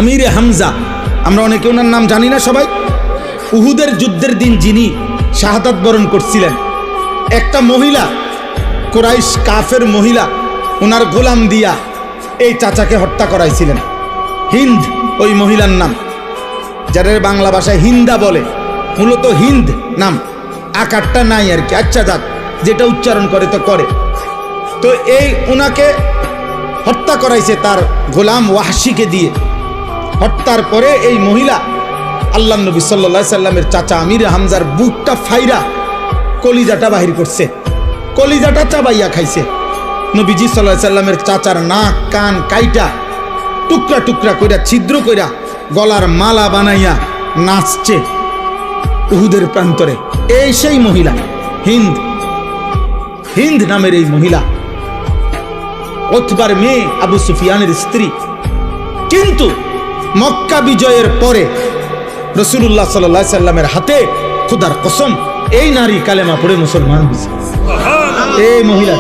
আমিরে হামজা, আমরা অনেকে ওনার নাম জানি না সবাই। উহুদের যুদ্ধের দিন যিনি শাহাদাত বরণ করছিলেন, একটা মহিলা, কুরাইশ কাফের মহিলা, ওনার গোলাম দিয়া এই চাচাকে হত্যা করাইছিলেন। হিন্দ ওই মহিলার নাম, যারা বাংলা ভাষায় হিন্দা বলে, মূলত হিন্দ নাম, আকারটা নাই আর কি। আচ্ছা যাক, যেটা উচ্চারণ করে তো করে। তো এই ওনাকে হত্যা করাইছে তার গোলাম ওয়াহশিকে দিয়ে। হত্যার পরে এই মহিলা আল্লাহ নবী সাল্লাল্লাহু আলাইহি সাল্লামের চাচা আমির হামজার বুকটা ফাইরা কলিজাটা বাহির করছে, কলিজাটা চাবাইয়া খাইছে। নবীজি সাল্লাল্লাহু আলাইহি সাল্লামের চাচার নাক কান কাইটা টুকরা টুকরা কইরা ছিদ্র কইরা গলার মালা বানাইয়া নাচছে উহুদের প্রান্তরে। এই সেই মহিলা হিন্দ, হিন্দ নামের এই মহিলা উতবার মেয়ে, আবু সুফিয়ানের স্ত্রী। কিন্তু মক্কা বিজয়ের পরে রাসূলুল্লাহ সাল্লাল্লাহু আলাইহি সাল্লামের হাতে খোদার কসম এই নারী কালেমা পড়ে মুসলমান হয়েছে। এই মহিলা